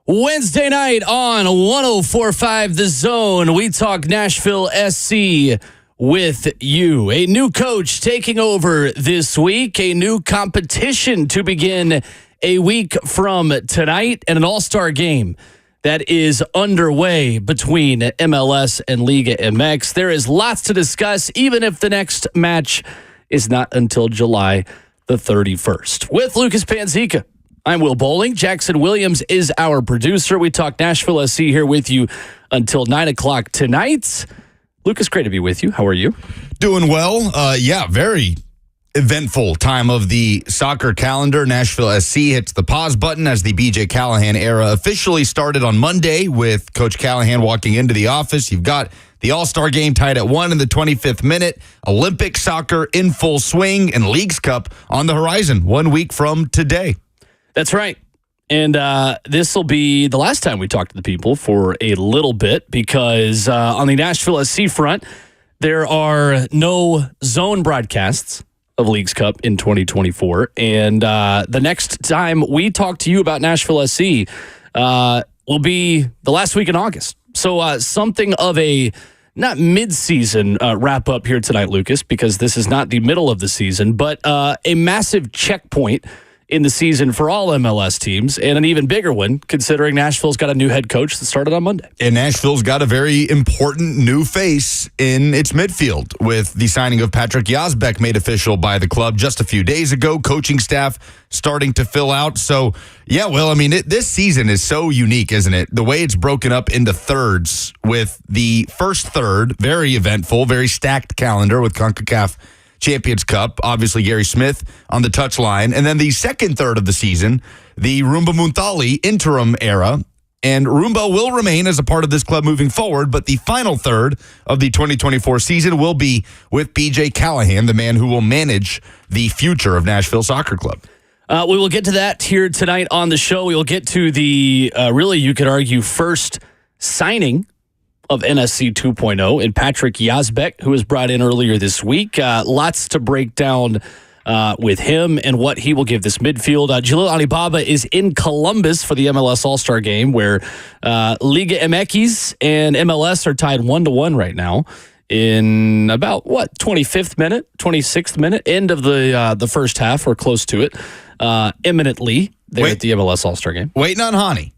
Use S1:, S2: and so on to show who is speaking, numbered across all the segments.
S1: Wednesday night on 104.5 The Zone, we talk Nashville SC with you. A new coach taking over this week, a new competition to begin a week from tonight, and an all-star game that is underway between MLS and Liga MX. There is lots to discuss, even if the next match is not until July the 31st. With Lucas Panzica, I'm Will Bowling. Jackson Williams is our producer. We talk Nashville SC here with you until 9 o'clock tonight. Lucas, great to be with you. How are you?
S2: Doing well. Very eventful time of the soccer calendar. Nashville SC hits the pause button as the BJ Callahan era officially started on Monday with Coach Callahan walking into the office. You've got the All-Star game tied at 1 in the 25th minute, Olympic soccer in full swing, and Leagues Cup on the horizon 1 week from today.
S1: That's right. And this will be the last time we talk to the people for a little bit because on the Nashville SC front, there are no zone broadcasts of Leagues Cup in 2024. And the next time we talk to you about Nashville SC will be the last week in August. So something of a not mid-season wrap up here tonight, Lucas, because this is not the middle of the season, but a massive checkpoint in the season for all MLS teams, and an even bigger one considering Nashville's got a new head coach that started on Monday.
S2: And Nashville's got a very important new face in its midfield with the signing of Patrick Yazbek made official by the club just a few days ago. Coaching staff starting to fill out. So, yeah, well, I mean, this season is so unique, isn't it? The way it's broken up into thirds with the first third, very eventful, very stacked calendar with CONCACAF Champions Cup, obviously Gary Smith on the touchline. And then the second third of the season, the Rumba Muntali interim era. And Rumba will remain as a part of this club moving forward, but the final third of the 2024 season will be with BJ Callahan, the man who will manage the future of Nashville Soccer Club.
S1: We will get to that here tonight on the show. We will get to the, really, you could argue, first signing of NSC 2.0 and Patrick Yazbek, who was brought in earlier this week. Lots to break down with him and what he will give this midfield. Jalil Anibaba is in Columbus for the MLS All-Star game, where Liga MX and MLS are tied 1-1 right now in about, 26th minute, end of the first half, or close to it, imminently there at the MLS All-Star game.
S2: Waiting on Hani.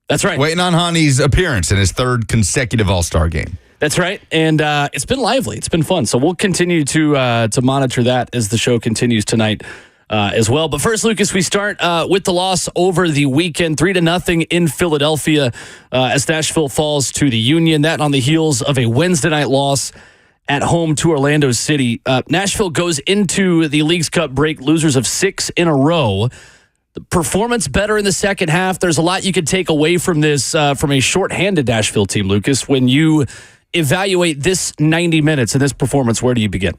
S1: That's right.
S2: Waiting on Hani's appearance in his third consecutive All-Star game.
S1: That's right. And it's been lively. It's been fun. So we'll continue to monitor that as the show continues tonight as well. But first, Lucas, we start with the loss over the weekend, 3-0 in Philadelphia as Nashville falls to the Union. That on the heels of a Wednesday night loss at home to Orlando City. Nashville goes into the Leagues Cup break losers of 6 in a row. The performance better in the second half. There's a lot you could take away from this, from a shorthanded Nashville team, Lucas. When you evaluate this 90 minutes and this performance, where do you begin?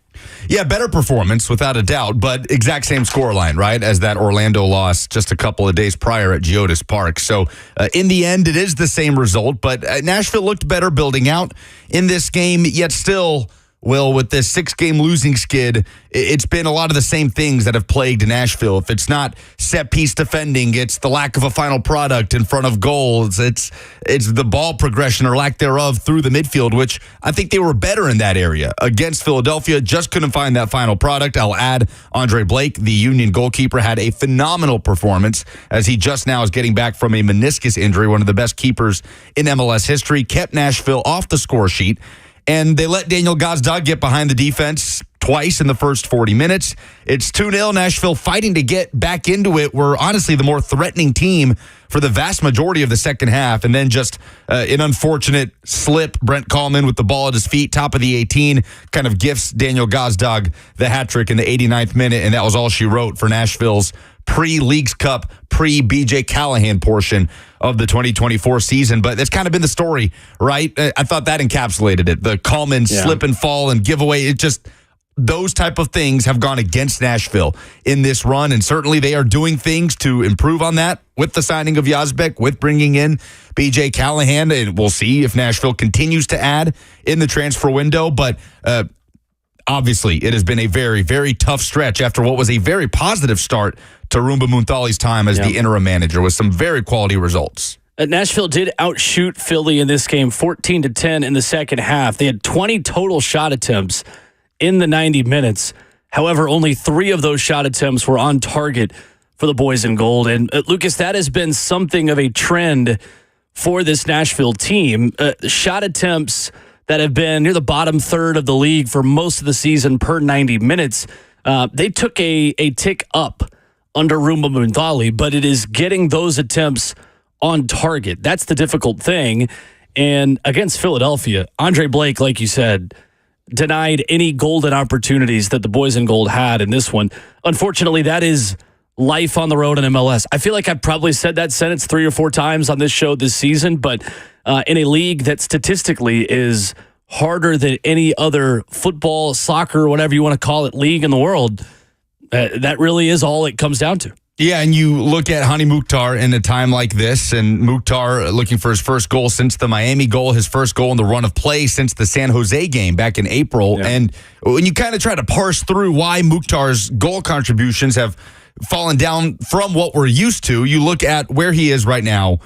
S2: Yeah, better performance, without a doubt, but exact same scoreline, right, as that Orlando loss just a couple of days prior at Geodis Park. So in the end, it is the same result, but Nashville looked better building out in this game, yet still, Will, with this 6-game losing skid, it's been a lot of the same things that have plagued Nashville. If it's not set-piece defending, it's the lack of a final product in front of goals. It's the ball progression or lack thereof through the midfield, which I think they were better in that area. Against Philadelphia, just couldn't find that final product. I'll add Andre Blake, the Union goalkeeper, had a phenomenal performance as he just now is getting back from a meniscus injury, one of the best keepers in MLS history, kept Nashville off the score sheet. And they let Daniel Gazdag get behind the defense twice in the first 40 minutes. It's 2-0. Nashville fighting to get back into it. Were honestly the more threatening team for the vast majority of the second half. And then just an unfortunate slip. Brent Kallman with the ball at his feet, top of the 18, kind of gifts Daniel Gazdag the hat trick in the 89th minute. And that was all she wrote for Nashville's pre-Leagues Cup, pre-BJ Callahan portion of the 2024 season. But that's kind of been the story, right? I thought that encapsulated it. The Kallman slip and fall and giveaway, it just, those type of things have gone against Nashville in this run, and certainly they are doing things to improve on that with the signing of Yazbek, with bringing in BJ Callahan, and we'll see if Nashville continues to add in the transfer window. But obviously, it has been a very, very tough stretch after what was a very positive start to Rumba Muntali's time as the interim manager with some very quality results.
S1: Nashville did outshoot Philly in this game 14-10 in the second half. They had 20 total shot attempts in the 90 minutes. However, only 3 of those shot attempts were on target for the boys in gold. And Lucas, that has been something of a trend for this Nashville team. Shot attempts that have been near the bottom third of the league for most of the season per 90 minutes. They took a tick up under Rumba Mundali, but it is getting those attempts on target. That's the difficult thing. And against Philadelphia, Andre Blake, like you said, denied any golden opportunities that the boys in gold had in this one. Unfortunately, that is life on the road in MLS. I feel like I've probably said that sentence 3 or 4 times on this show this season, but in a league that statistically is harder than any other football, soccer, whatever you want to call it, league in the world, that really is all it comes down to.
S2: Yeah, and you look at Hani Mukhtar in a time like this, and Mukhtar looking for his first goal since the Miami goal, his first goal in the run of play since the San Jose game back in April. Yeah. And when you kind of try to parse through why Mukhtar's goal contributions have fallen down from what we're used to, you look at where he is right now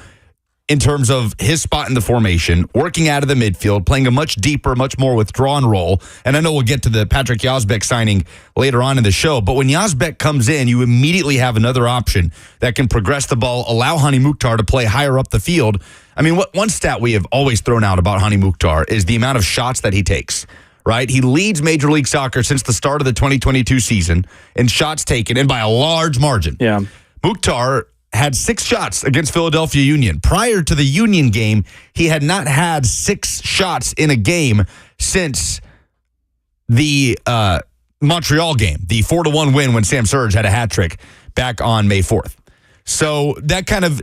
S2: in terms of his spot in the formation, working out of the midfield, playing a much deeper, much more withdrawn role. And I know we'll get to the Patrick Yazbek signing later on in the show, but when Yazbek comes in, you immediately have another option that can progress the ball, allow Hani Mukhtar to play higher up the field. I mean, one stat we have always thrown out about Hani Mukhtar is the amount of shots that he takes, right? He leads Major League Soccer since the start of the 2022 season in shots taken, and by a large margin.
S1: Yeah.
S2: Mukhtar had 6 shots against Philadelphia Union. Prior to the Union game, he had not had 6 shots in a game since the Montreal game, the 4-1 win when Sam Surge had a hat trick back on May 4th. So that kind of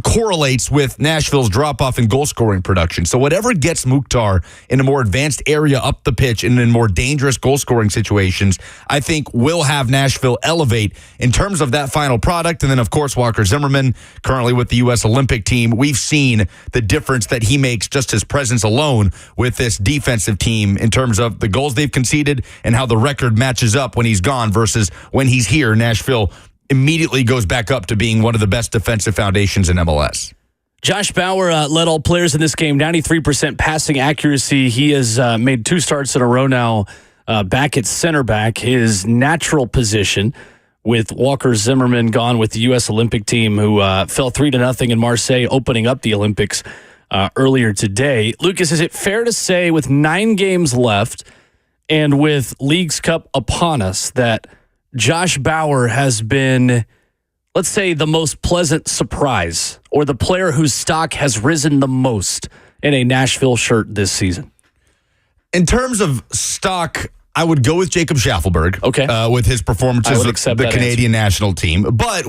S2: correlates with Nashville's drop-off in goal-scoring production. So whatever gets Mukhtar in a more advanced area up the pitch and in more dangerous goal-scoring situations, I think will have Nashville elevate in terms of that final product. And then, of course, Walker Zimmerman, currently with the U.S. Olympic team. We've seen the difference that he makes, just his presence alone with this defensive team in terms of the goals they've conceded and how the record matches up when he's gone versus when he's here. Nashville immediately goes back up to being one of the best defensive foundations in MLS.
S1: Josh Bauer led all players in this game, 93% passing accuracy. He has made 2 starts in a row now back at center back, his natural position, with Walker Zimmerman gone with the U.S. Olympic team, who fell 3-0 in Marseille, opening up the Olympics earlier today. Lucas, is it fair to say with 9 games left and with Leagues Cup upon us that Josh Bauer has been, let's say, the most pleasant surprise, or the player whose stock has risen the most in a Nashville shirt this season?
S2: In terms of stock, I would go with Jacob Schaffelberg.
S1: Okay.
S2: With his performances with the Canadian national team. But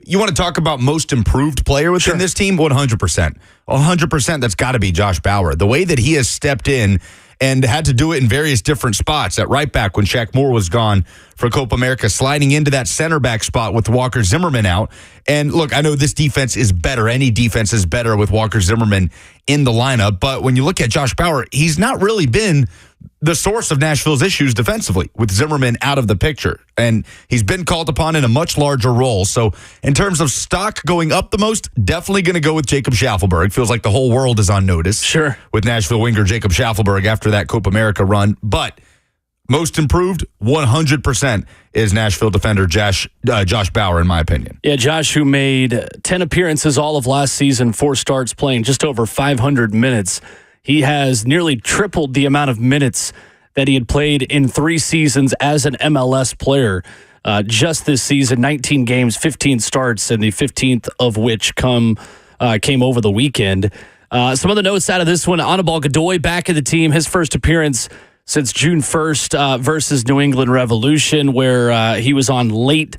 S2: you want to talk about most improved player within this team? 100%. 100%, that's got to be Josh Bauer. The way that he has stepped in and had to do it in various different spots. At right back when Shaq Moore was gone for Copa America, sliding into that center back spot with Walker Zimmerman out. And look, I know this defense is better. Any defense is better with Walker Zimmerman in the lineup. But when you look at Josh Bauer, he's not really been the source of Nashville's issues defensively with Zimmerman out of the picture. And he's been called upon in a much larger role. So in terms of stock going up the most, definitely going to go with Jacob Schaffelberg. Feels like the whole world is on notice.
S1: Sure. With
S2: Nashville winger Jacob Schaffelberg after that Copa America run. But most improved, 100% is Nashville defender Josh Bauer, in my opinion.
S1: Yeah, Josh, who made 10 appearances all of last season, 4 starts, playing just over 500 minutes. He has nearly tripled the amount of minutes that he had played in 3 seasons as an MLS player. Just this season, 19 games, 15 starts, and the 15th of which came over the weekend. Some of the notes out of this one: Anibaba Godoy back in the team, his first appearance since June 1st versus New England Revolution, where he was on late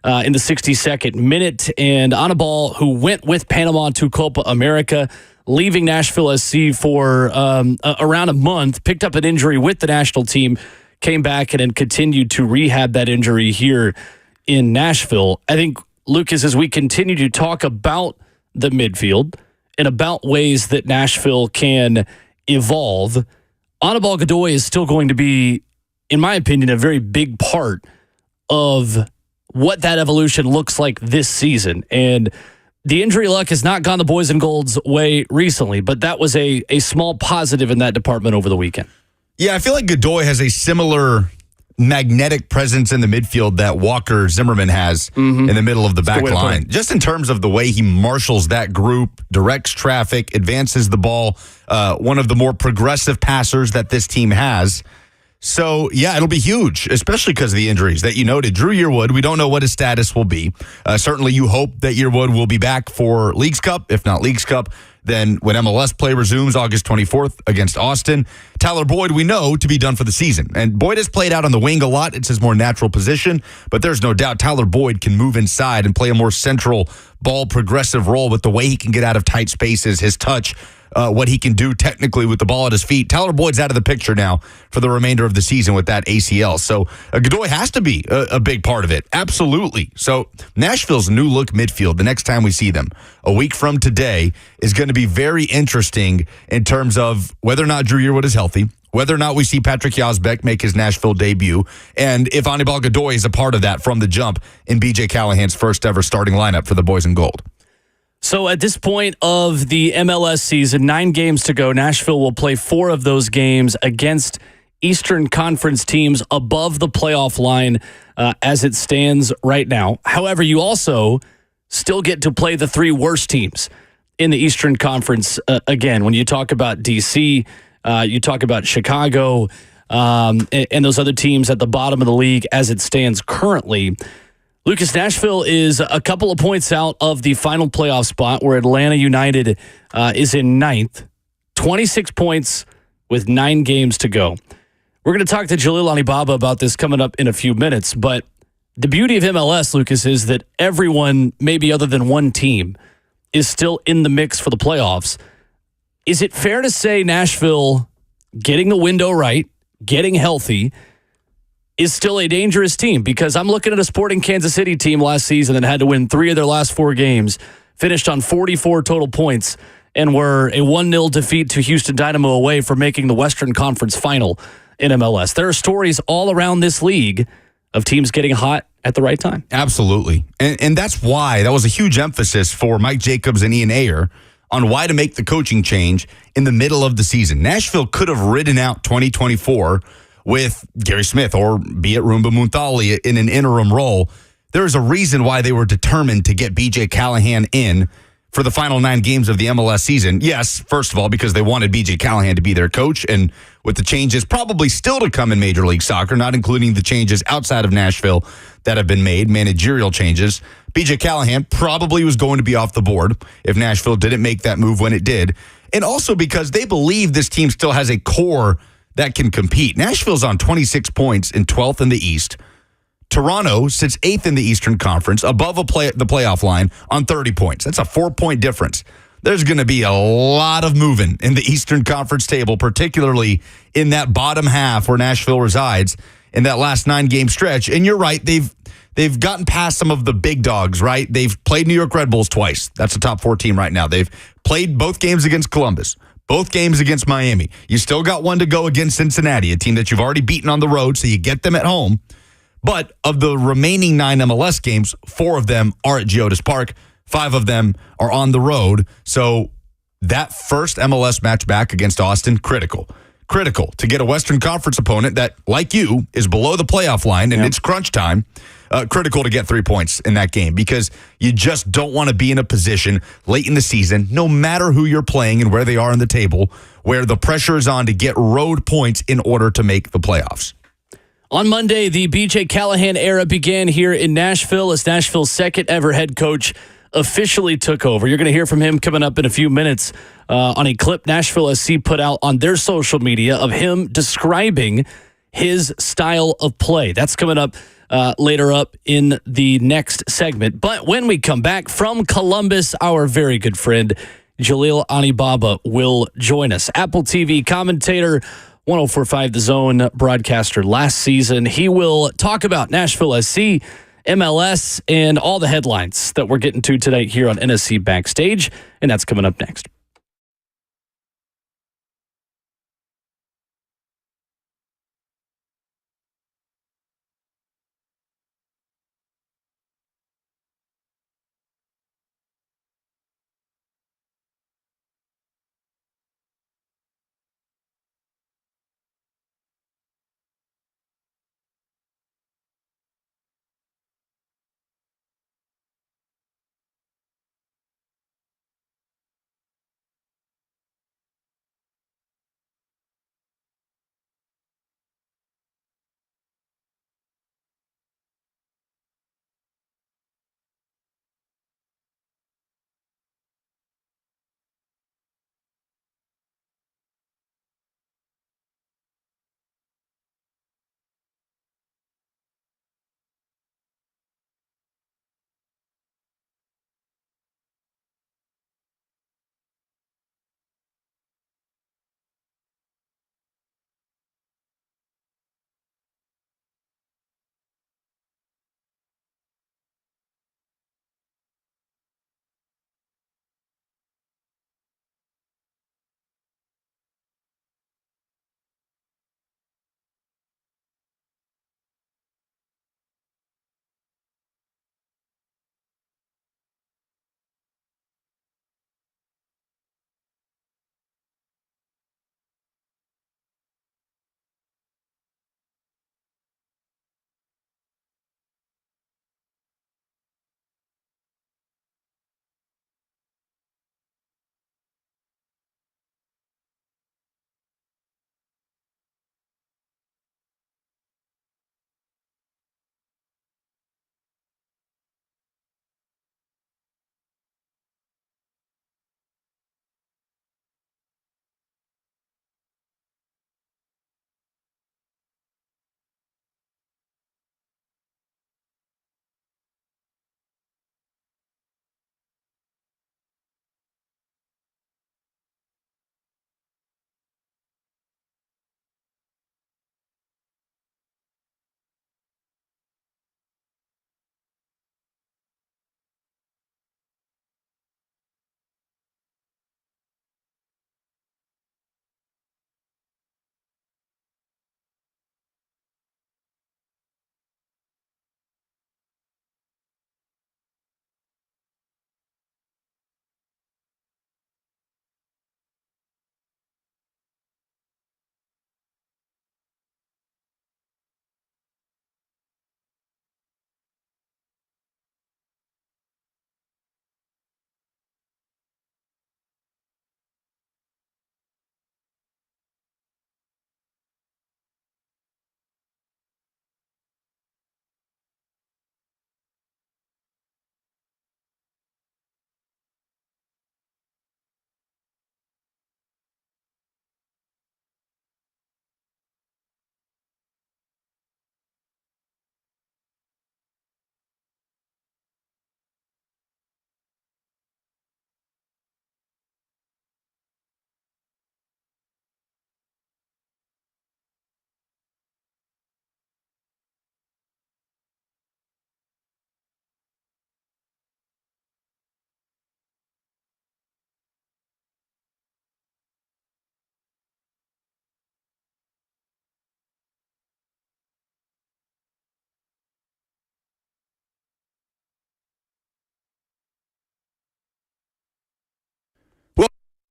S1: in the 62nd minute. And Anibaba, who went with Panama to Copa America, leaving Nashville SC for around a month, picked up an injury with the national team, came back and then continued to rehab that injury here in Nashville. I think, Lucas, as we continue to talk about the midfield and about ways that Nashville can evolve, Anibaba Godoy is still going to be, in my opinion, a very big part of what that evolution looks like this season. And The injury luck has not gone the boys and gold's way recently, but that was a small positive in that department over the weekend.
S2: Yeah, I feel like Godoy has a similar magnetic presence in the midfield that Walker Zimmerman has in the middle of the back line. Just in terms of the way he marshals that group, directs traffic, advances the ball, one of the more progressive passers that this team has. So, yeah, it'll be huge, especially because of the injuries that you noted. Drew Yearwood, we don't know what his status will be. Certainly you hope that Yearwood will be back for Leagues Cup. If not Leagues Cup, then when MLS play resumes August 24th against Austin. Tyler Boyd, we know, to be done for the season. And Boyd has played out on the wing a lot. It's his more natural position. But there's no doubt Tyler Boyd can move inside and play a more central ball progressive role with the way he can get out of tight spaces, his touch, what he can do technically with the ball at his feet. Tyler Boyd's out of the picture now for the remainder of the season with that ACL. So Godoy has to be a big part of it. Absolutely. So Nashville's new look midfield, the next time we see them, a week from today, is going to be very interesting in terms of whether or not Drew Yearwood is healthy, whether or not we see Patrick Yazbek make his Nashville debut, and if Anibal Godoy is a part of that from the jump in BJ Callahan's first ever starting lineup for the boys in gold.
S1: So at this point of the MLS season, 9 games to go, Nashville will play 4 of those games against Eastern Conference teams above the playoff line as it stands right now. However, you also still get to play the 3 worst teams in the Eastern Conference again. When you talk about DC, you talk about Chicago, and those other teams at the bottom of the league as it stands currently. Lucas, Nashville is a couple of points out of the final playoff spot where Atlanta United is in 9th. 26 points with 9 games to go. We're going to talk to Jalil Anibaba about this coming up in a few minutes, but the beauty of MLS, Lucas, is that everyone, maybe other than one team, is still in the mix for the playoffs. Is it fair to say Nashville getting the window right, getting healthy, is still a dangerous team? Because I'm looking at a Sporting Kansas City team last season that had to win 3 of their last 4 games, finished on 44 total points, and were a 1-0 defeat to Houston Dynamo away from making the Western Conference final in MLS. There are stories all around this league of teams getting hot at the right time.
S2: Absolutely. And that's why that was a huge emphasis for Mike Jacobs and Ian Ayer on why to make the coaching change in the middle of the season. Nashville could have ridden out 2024 with Gary Smith or be it Roomba Muntali in an interim role. There's a reason why they were determined to get BJ Callahan in for the final 9 games of the MLS season. Yes, first of all, because they wanted BJ Callahan to be their coach, and with the changes probably still to come in Major League Soccer, not including the changes outside of Nashville that have been made, managerial changes, BJ Callahan probably was going to be off the board if Nashville didn't make that move when it did. And also because they believe this team still has a core that can compete. Nashville's on 26 points in 12th in the East. Toronto sits 8th in the Eastern Conference, above the playoff line on 30 points. That's a 4-point difference. There's going to be a lot of moving in the Eastern Conference table, particularly in that bottom half where Nashville resides in that last 9-game stretch. And you're right, they've gotten past some of the big dogs, right? They've played New York Red Bulls twice. That's a top 4 team right now. They've played both games against Columbus, both games against Miami. You still got one to go against Cincinnati, a team that you've already beaten on the road, so you get them at home. But of the remaining 9 MLS games, 4 of them are at Geodis Park. 5 of them are on the road. So that first MLS match back against Austin, critical to get a Western Conference opponent that, like you, is below the playoff line and it's crunch time. Critical to get 3 points in that game because you just don't want to be in a position late in the season, no matter who you're playing and where they are in the table, where the pressure is on to get road points in order to make the playoffs.
S1: On Monday, the BJ Callahan era began here in Nashville as Nashville's second ever head coach officially took over. You're going to hear from him coming up in a few minutes on a clip Nashville SC put out on their social media of him describing his style of play. That's coming up later up in the next segment. But when we come back from Columbus, our very good friend Jalil Anibaba will join us. Apple TV commentator, 104.5 The Zone broadcaster last season. He will talk about Nashville SC, MLS, and all the headlines that we're getting to tonight here on NSC Backstage, and that's coming up next.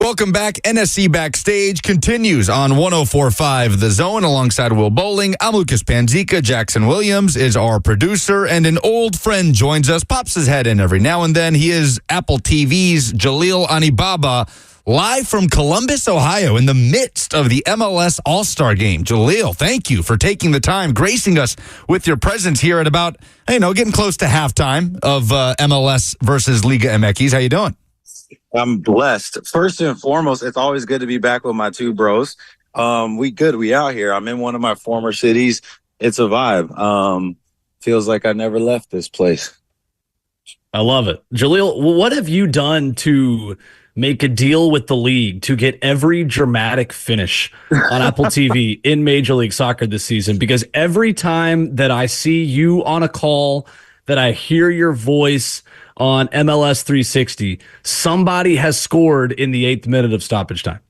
S2: Welcome back. NSC Backstage continues on 104.5 The Zone alongside Will Bowling. I'm Lucas Panzica. Jackson Williams is our producer, and an old friend joins us, pops his head in every now and then. He is Apple TV's Jalil Anibaba, live from Columbus, Ohio, in the midst of the MLS All-Star Game. Jalil, thank you for taking the time, gracing us with your presence here at about, getting close to halftime of MLS versus Liga MX. How you doing?
S3: I'm blessed. First and foremost, it's always good to be back with my two bros. We out here. I'm in one of my former cities. It's a vibe. Feels like I never left this place.
S1: I love it. Jalil, what have you done to make a deal with the league to get every dramatic finish on Apple TV in Major League Soccer this season? Because every time that I see you on a call, that I hear your voice on MLS 360, somebody has scored in the 8th minute of stoppage time.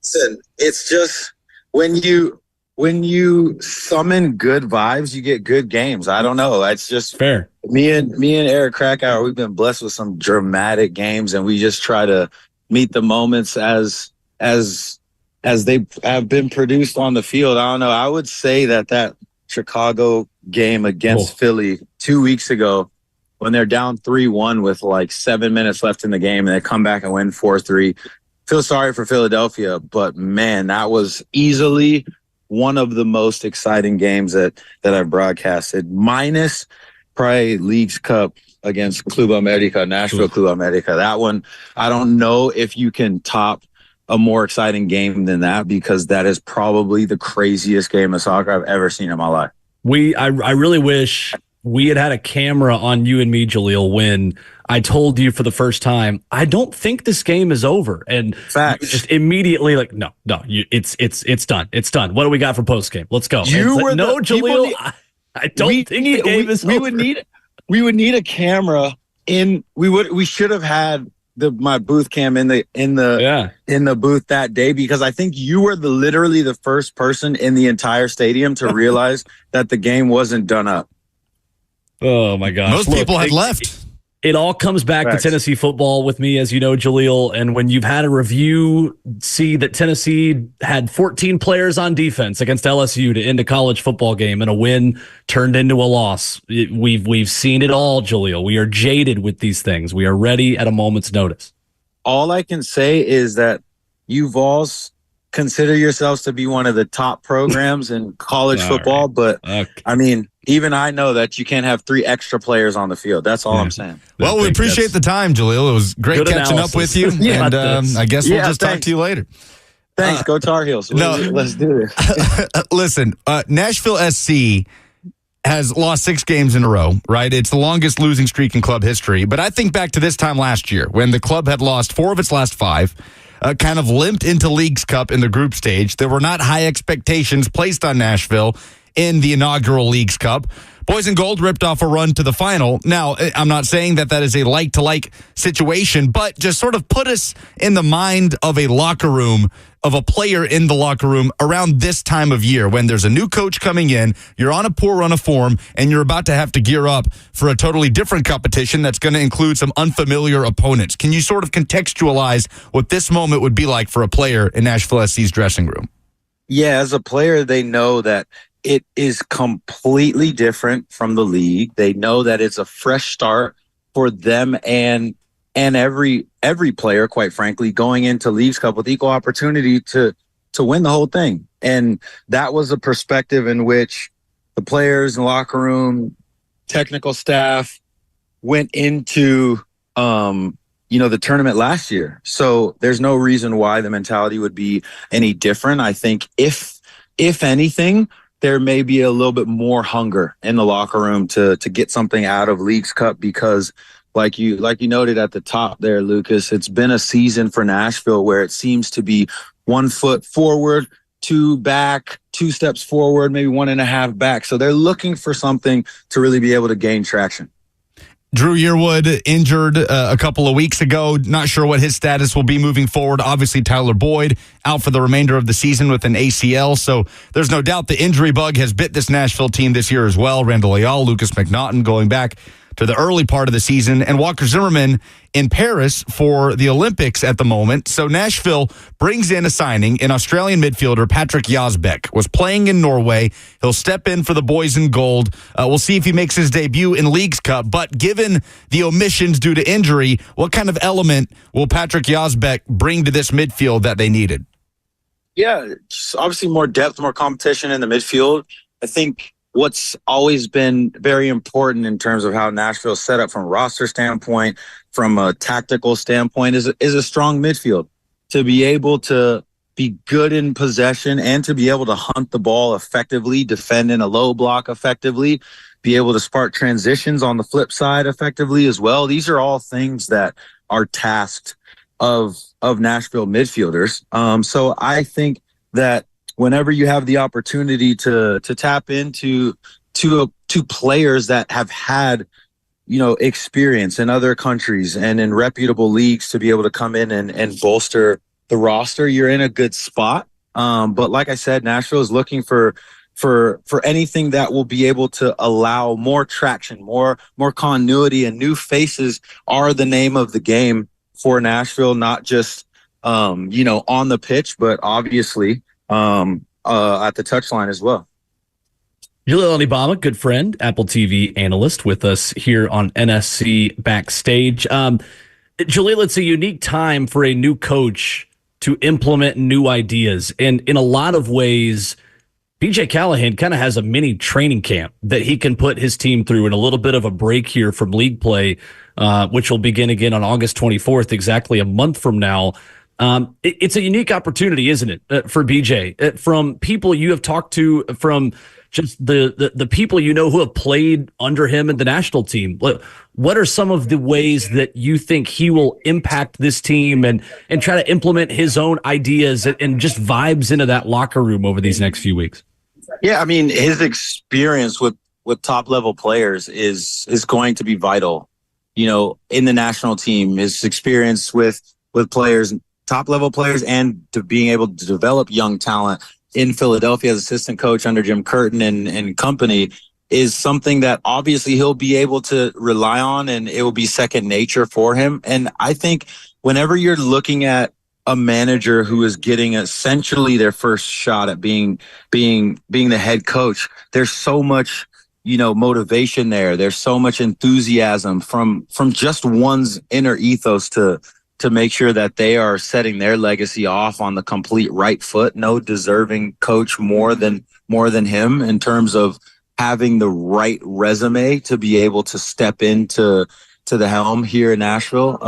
S3: Listen, it's just when you summon good vibes, you get good games. I don't know. It's just
S1: fair.
S3: Me and Eric Krakauer, we've been blessed with some dramatic games, and we just try to meet the moments as they have been produced on the field. I don't know. I would say that Chicago game against Philly 2 weeks ago, when they're down 3-1 with like 7 minutes left in the game and they come back and win 4-3. Feel sorry for Philadelphia, but man, that was easily one of the most exciting games that I've broadcasted, minus probably Leagues Cup against Club America, Nashville Club America. That one, I don't know if you can top a more exciting game than that, because that is probably the craziest game of soccer I've ever seen in my life.
S1: I really wish we had a camera on you and me, Jalil, when I told you for the first time, I don't think this game is over. And
S3: Facts.
S1: Just immediately like, no, it's done. It's done. What do we got for post game? Let's go. Jalil, I don't think the game is over.
S3: We would need a camera in. We should have had my booth cam in the booth that day, because I think you were literally the first person in the entire stadium to realize that the game wasn't done up.
S1: Oh my gosh.
S2: Most people had left.
S1: It all comes back to Tennessee football with me, as you know, Jalil. And when you've had a review see that Tennessee had 14 players on defense against LSU to end a college football game, and a win turned into a loss. We've seen it all, Jalil. We are jaded with these things. We are ready at a moment's notice.
S3: All I can say is that you Vols consider yourselves to be one of the top programs in college football, but I mean, even I know that you can't have 3 extra players on the field. That's all I'm saying.
S2: Well, we appreciate the time, Jalil. It was great catching up with you, and I guess we'll just talk to you later.
S3: Thanks. Go Tar Heels. Let's do this.
S2: Listen, Nashville SC has lost 6 games in a row, right? It's the longest losing streak in club history. But I think back to this time last year when the club had lost 4 of its last 5, kind of limped into Leagues Cup in the group stage. There were not high expectations placed on Nashville in the inaugural Leagues Cup. Boys in Gold ripped off a run to the final. Now, I'm not saying that is a like-to-like situation, but just sort of put us in the mind of a locker room, of a player in the locker room around this time of year when there's a new coach coming in, you're on a poor run of form, and you're about to have to gear up for a totally different competition that's going to include some unfamiliar opponents. Can you sort of contextualize what this moment would be like for a player in Nashville SC's dressing room?
S3: Yeah, as a player, they know that it is completely different from the league. They know that it's a fresh start for them and every player, quite frankly, going into Leagues Cup with equal opportunity to win the whole thing. And that was a perspective in which the players in the locker room, technical staff went into the tournament last year. So there's no reason why the mentality would be any different. I think if anything, there may be a little bit more hunger in the locker room to get something out of Leagues Cup, because like you noted at the top there, Lucas, it's been a season for Nashville where it seems to be 1 foot forward, 2 back, 2 steps forward, maybe 1.5 back. So they're looking for something to really be able to gain traction.
S2: Drew Yearwood injured a couple of weeks ago. Not sure what his status will be moving forward. Obviously, Tyler Boyd out for the remainder of the season with an ACL. So there's no doubt the injury bug has bit this Nashville team this year as well. Randall Ayal, Lucas McNaughton going back to the early part of the season, and Walker Zimmerman in Paris for the Olympics at the moment. So Nashville brings in a signing. An Australian midfielder, Patrick Yazbek, was playing in Norway. He'll step in for the boys in gold. We'll see if he makes his debut in Leagues Cup. But given the omissions due to injury, what kind of element will Patrick Yazbek bring to this midfield that they needed?
S3: Yeah, just obviously more depth, more competition in the midfield. I think what's always been very important in terms of how Nashville's set up from a roster standpoint, from a tactical standpoint, is a strong midfield. To be able to be good in possession and to be able to hunt the ball effectively, defend in a low block effectively, be able to spark transitions on the flip side effectively as well. These are all things that are tasked of Nashville midfielders. So I think that whenever you have the opportunity to tap into players that have had, experience in other countries and in reputable leagues to be able to come in and bolster the roster, you're in a good spot. But like I said, Nashville is looking for anything that will be able to allow more traction, more continuity, and new faces are the name of the game for Nashville, not just, on the pitch, but obviously at the touchline as well.
S1: Jalil Anibaba, good friend, Apple TV analyst with us here on NSC Backstage. Jalil, it's a unique time for a new coach to implement new ideas. And in a lot of ways, BJ Callahan kind of has a mini training camp that he can put his team through in a little bit of a break here from league play, which will begin again on August 24th, exactly a month from now. It's a unique opportunity, isn't it, for BJ? From people you have talked to, from just the people who have played under him and the national team. What are some of the ways that you think he will impact this team and try to implement his own ideas and just vibes into that locker room over these next few weeks?
S3: Yeah, I mean, his experience with top level players is going to be vital. In the national team, his experience with players, top level players, and to being able to develop young talent in Philadelphia as assistant coach under Jim Curtin and company is something that obviously he'll be able to rely on, and it will be second nature for him. And I think whenever you're looking at a manager who is getting essentially their first shot at being the head coach, there's so much, motivation there. There's so much enthusiasm from just one's inner ethos to make sure that they are setting their legacy off on the complete right foot. No deserving coach more than him in terms of having the right resume to be able to step into the helm here in Nashville.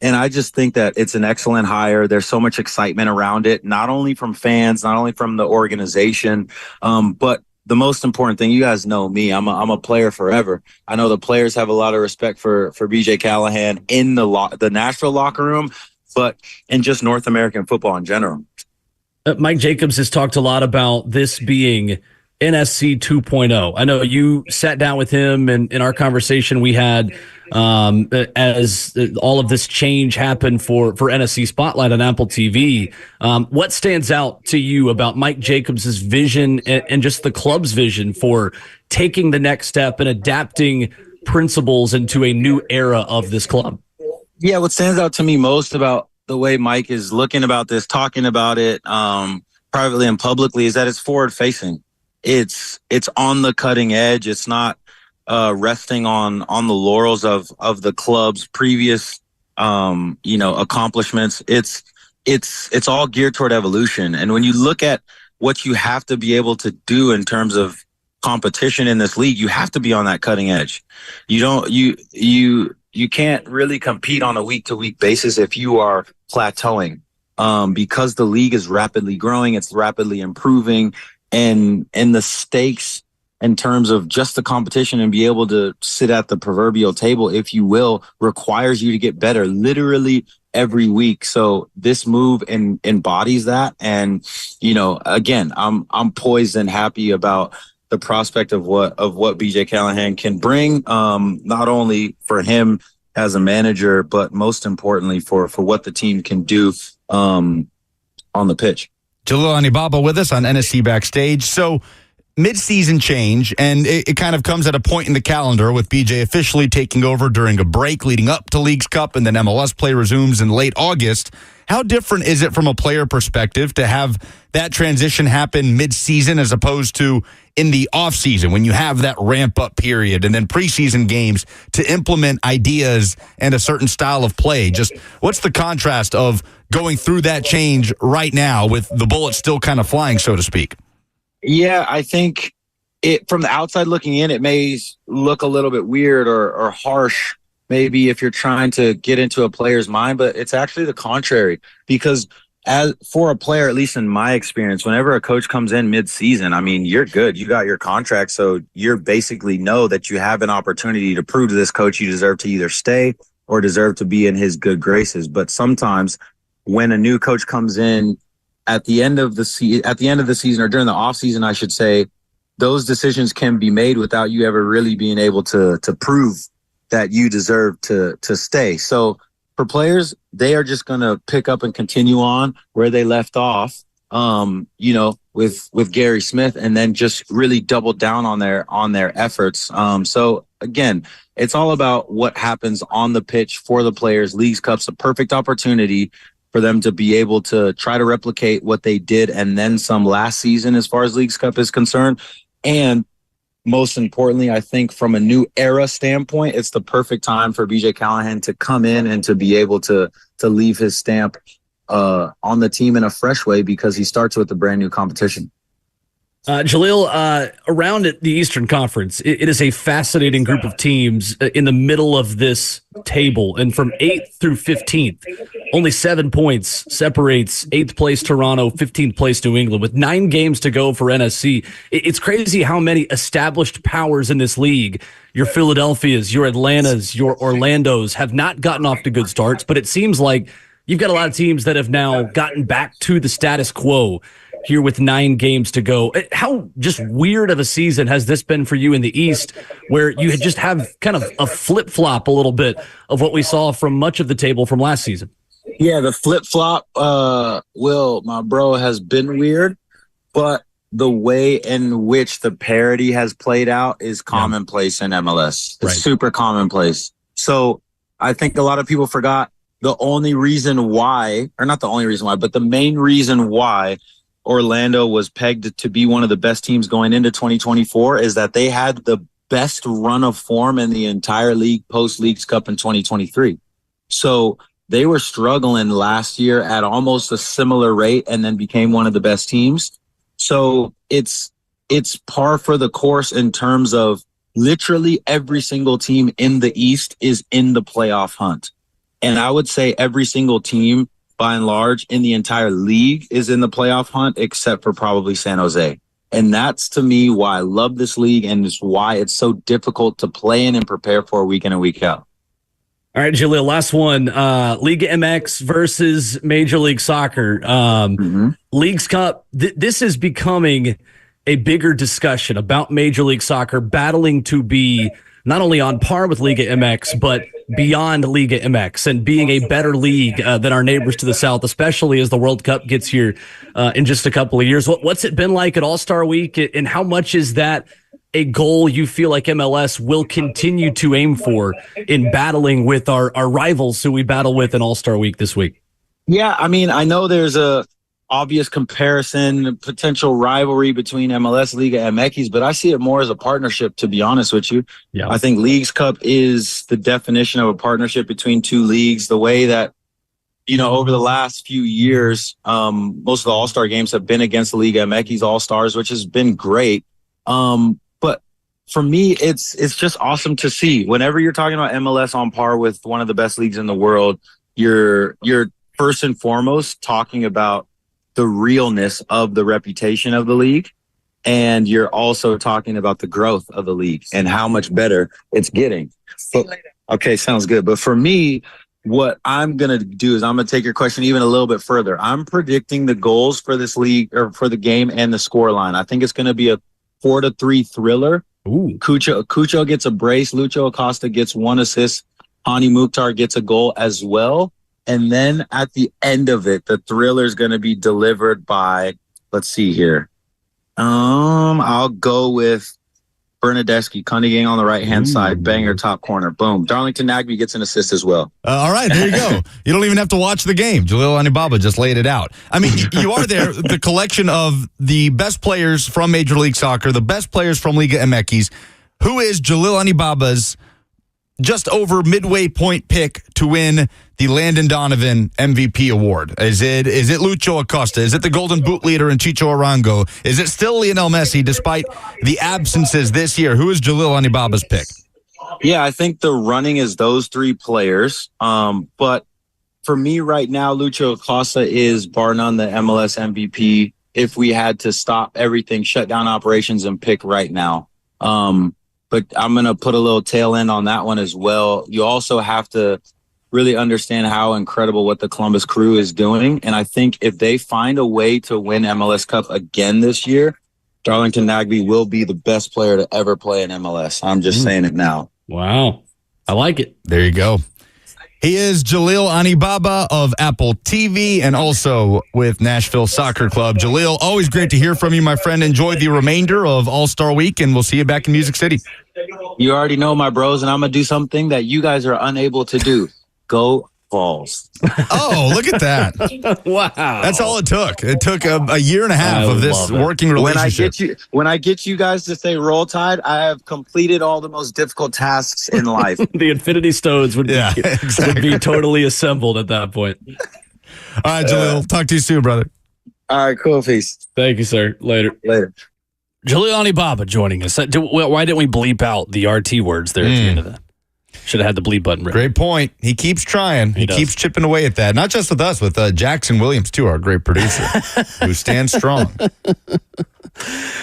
S3: And I just think that it's an excellent hire. There's so much excitement around it, not only from fans, not only from the organization, but the most important thing, you guys know me, I'm a player forever. I know the players have a lot of respect for BJ Callahan in the Nashville locker room, but in just North American football in general.
S1: Mike Jacobs has talked a lot about this being NSC 2.0. I know you sat down with him, and in our conversation we had as all of this change happened for NSC Spotlight on Apple TV. What stands out to you about Mike Jacobs' vision and just the club's vision for taking the next step and adapting principles into a new era of this club?
S3: Yeah, what stands out to me most about the way Mike is looking about this, talking about it privately and publicly, is that it's forward facing. It's on the cutting edge. It's not resting on the laurels of the club's previous accomplishments. It's all geared toward evolution. And when you look at what you have to be able to do in terms of competition in this league, you have to be on that cutting edge. You can't really compete on a week to week basis if you are plateauing, because the league is rapidly growing. It's rapidly improving. And the stakes in terms of just the competition and be able to sit at the proverbial table, if you will, requires you to get better literally every week. So this move embodies that. And, again, I'm poised and happy about the prospect of what BJ Callahan can bring, not only for him as a manager, but most importantly for what the team can do on the pitch.
S2: Jalil Anibaba with us on NSC Backstage. So mid-season change, and it kind of comes at a point in the calendar with BJ officially taking over during a break leading up to Leagues Cup, and then MLS play resumes in late August. How different is it from a player perspective to have that transition happen mid-season as opposed to in the offseason when you have that ramp-up period and then preseason games to implement ideas and a certain style of play? Just what's the contrast of going through that change right now with the bullets still kind of flying, so to speak?
S3: Yeah, I think from the outside looking in, it may look a little bit weird or harsh, maybe if you're trying to get into a player's mind, but it's actually the contrary. Because as for a player, at least in my experience, whenever a coach comes in mid-season, I mean, you're good. You got your contract, so you're basically know that you have an opportunity to prove to this coach you deserve to either stay or deserve to be in his good graces. But sometimes when a new coach comes in, at the end of the season or during the off season, I should say, those decisions can be made without you ever really being able to prove that you deserve to stay. So for players, they are just going to pick up and continue on where they left off, with Gary Smith, and then just really double down on their efforts. So again, it's all about what happens on the pitch for the players. Leagues Cup's a perfect opportunity for them to be able to try to replicate what they did and then some last season as far as Leagues Cup is concerned. And most importantly, I think from a new era standpoint, it's the perfect time for BJ Callahan to come in and to be able to leave his stamp on the team in a fresh way, because he starts with a brand new competition.
S1: Jalil, around the Eastern Conference, it is a fascinating group of teams in the middle of this table. And from 8th through 15th, only 7 points separates 8th place Toronto, 15th place New England, with 9 games to go for NSC. It's crazy how many established powers in this league, your Philadelphias, your Atlantas, your Orlandos, have not gotten off to good starts. But it seems like you've got a lot of teams that have now gotten back to the status quo here with 9 games to go. How just weird of a season has this been for you in the East, where you just have kind of a flip-flop a little bit of what we saw from much of the table from last season?
S3: Yeah, the flip-flop, Will, my bro, has been weird, but the way in which the parity has played out is commonplace in MLS. It's super commonplace. So I think a lot of people forgot the only reason why, or not the only reason why, but the main reason why Orlando was pegged to be one of the best teams going into 2024 is that they had the best run of form in the entire league post Leagues Cup in 2023. So they were struggling last year at almost a similar rate and then became one of the best teams. So it's par for the course in terms of literally every single team in the East is in the playoff hunt. And I would say every single team, by and large, in the entire league is in the playoff hunt, except for probably San Jose. And that's, to me, why I love this league, and it's why it's so difficult to play in and prepare for week in and week out.
S1: All right, Jalil, last one. Liga MX versus Major League Soccer. Leagues Cup, this is becoming a bigger discussion about Major League Soccer battling to be not only on par with Liga MX, but beyond Liga MX and being a better league than our neighbors to the south, especially as the World Cup gets here in just a couple of years. What's it been like at All-Star Week, and how much is that a goal you feel like MLS will continue to aim for in battling with our rivals who we battle with in All-Star Week this week? Yeah,
S3: I mean, I know there's a obvious comparison, potential rivalry between MLS, Liga MX, but I see it more as a partnership, to be honest with you. Yeah. I think Leagues Cup is the definition of a partnership between two leagues. The way that, over the last few years, most of the All-Star games have been against the Liga MX All-Stars, which has been great. But for me, it's just awesome to see. Whenever you're talking about MLS on par with one of the best leagues in the world, you're first and foremost talking about the realness of the reputation of the league. And you're also talking about the growth of the league and how much better it's getting. Okay, sounds good. But for me, what I'm going to do is I'm going to take your question even a little bit further. I'm predicting the goals for this league, or for the game, and the score line. I think it's going to be a 4-3 thriller. Ooh. Cucho gets a brace. Lucho Acosta gets 1 assist. Hani Mukhtar gets a goal as well. And then at the end of it, the thriller is going to be delivered by, let's see here. I'll go with Bernadeschi, Cunningham on the right-hand side, banger top corner. Boom. Darlington Nagbe gets an assist as well.
S2: All right, there you go. You don't even have to watch the game. Jalil Anibaba just laid it out. I mean, you are there, the collection of the best players from Major League Soccer, the best players from Liga MX. Who is Jalil Anibaba's just over midway point pick to win the Landon Donovan MVP award? Is it Lucho Acosta? Is it the Golden Boot leader in Chicho Arango? Is it still Lionel Messi despite the absences this year? Who is Jalil Anibaba's pick?
S3: Yeah, I think the running is those three players. But for me right now, Lucho Acosta is bar none the MLS MVP if we had to stop everything, shut down operations, and pick right now. But I'm going to put a little tail end on that one as well. You also have to really understand how incredible what the Columbus Crew is doing. And I think if they find a way to win MLS Cup again this year, Darlington Nagbe will be the best player to ever play in MLS. I'm just saying it now.
S1: Wow. I like it.
S2: There you go. He is Jalil Anibaba of Apple TV and also with Nashville Soccer Club. Jalil, always great to hear from you, my friend. Enjoy the remainder of All-Star Week, and we'll see you back in Music City.
S3: You already know, my bros, and I'm going to do something that you guys are unable to do. Go Balls.
S2: Oh, look at that.
S1: Wow.
S2: That's all it took. It took a year and a half of this working relationship.
S3: When I get you guys to say Roll Tide, I have completed all the most difficult tasks in life.
S1: The Infinity Stones would be totally assembled at that point.
S2: All right, Jalil. Talk to you soon, brother.
S3: All right, cool. Peace.
S1: Thank you, sir. Later. Jalil Anibaba joining us. Why didn't we bleep out the RT words there at the end of that? Should have had the bleep button written.
S2: Great point. He keeps trying. He keeps chipping away at that. Not just with us, with Jackson Williams, too, our great producer, who stands strong.